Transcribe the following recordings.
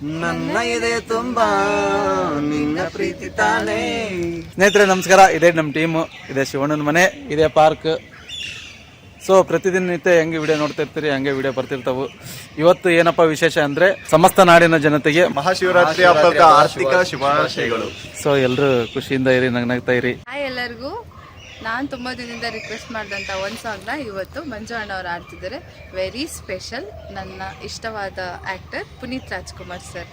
ನನ್ನ ಇದೆ ತುಂಬಾ ನಿನ್ನ ಪ್ರೀತಿ ತಾನೇ. ಸ್ನೇಹಿತರೆ ನಮಸ್ಕಾರ, ಇದೇ ನಮ್ಮ ಟೀಮು, ಇದೆ ಶಿವಣ್ಣನ ಮನೆ, ಇದೇ ಪಾರ್ಕ್. ಸೊ ಪ್ರತಿದಿನ ನಿತ್ಯ ಹೆಂಗೆ ವಿಡಿಯೋ ನೋಡ್ತಾ ಇರ್ತೀರಿ ಹಂಗೆ ವಿಡಿಯೋ ಬರ್ತಿರ್ತಾವೆ. ಇವತ್ತು ಏನಪ್ಪ ವಿಶೇಷ ಅಂದರೆ ಸಮಸ್ತ ನಾಡಿನ ಜನತೆಗೆ ಮಹಾಶಿವರಾತ್ರಿ ಹಬ್ಬದ ಆರ್ಥಿಕ ಶುಭಾಶಯಗಳು. ಸೊ ಎಲ್ಲರೂ ಖುಷಿಯಿಂದ ಇರಿ, ನಗ್ನಗ್ತಾ ಇರಿ. ಹಾಯ್ ಎಲ್ಲರಿಗೂ. ನಾನು ತುಂಬ ದಿನದಿಂದ ರಿಕ್ವೆಸ್ಟ್ ಮಾಡಿದಂಥ ಒಂದು ಸಾಂಗ್ನ ಇವತ್ತು ಮಂಜು ಅಣ್ಣವ್ರು ಆಡ್ತಿದ್ದಾರೆ. Very special. ನನ್ನ ಇಷ್ಟವಾದ ಆ್ಯಕ್ಟರ್ ಪುನೀತ್ ರಾಜ್ಕುಮಾರ್ ಸರ್.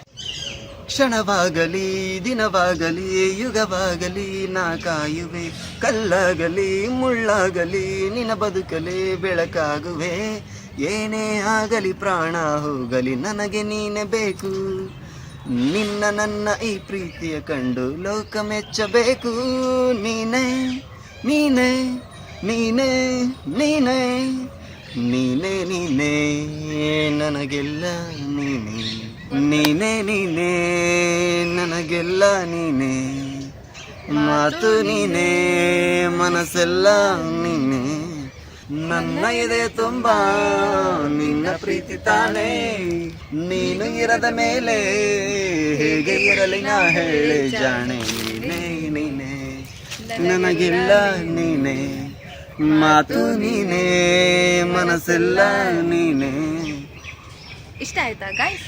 ಕ್ಷಣವಾಗಲಿ ದಿನವಾಗಲಿ ಯುಗವಾಗಲಿ ನಾ ಕಾಯುವೆ, ಕಲ್ಲಾಗಲಿ ಮುಳ್ಳಾಗಲಿ ನಿನ್ನ ಬದುಕಲಿ ಬೆಳಕಾಗುವೆ. ಏನೇ ಆಗಲಿ ಪ್ರಾಣ ಹೋಗಲಿ ನನಗೆ ನೀನೆ ಬೇಕು. ನಿನ್ನ ನನ್ನ ಈ ಪ್ರೀತಿಯ ಕಂಡು ಲೋಕ ಮೆಚ್ಚಬೇಕು. ನೀನೇ ನೀನೇ ನೀನೇ ನೀನೇ ನೀನೇ ನೀನೇ ನನಗೆಲ್ಲ ನೀನೇ. ನೀನೇ ನೀನೇ ನನಗೆಲ್ಲ ನೀನೇ. ಮಾತು ನೀನೇ ಮನಸ್ಸೆಲ್ಲ ನೀನೇ. ನನ್ನ ಇದೆ ತುಂಬಾ ನಿನ್ನ ಪ್ರೀತಿ ತಾನೇ. ನೀನು ಇರದ ಮೇಲೆ ಹೇಗೆ ಇರಲಿ ನಾ ಹೇಳಿ ಜಾಣೆ. ನೀನೇ ನೀನೇ ನನಗೆಲ್ಲ ನೀನೇ. ಮಾತು ನೀನೇ ಮನಸ್ಸೆಲ್ಲ ನೀನೇ. ಇಷ್ಟ ಆಯ್ತಾ ಗಾಯ್ಸ್?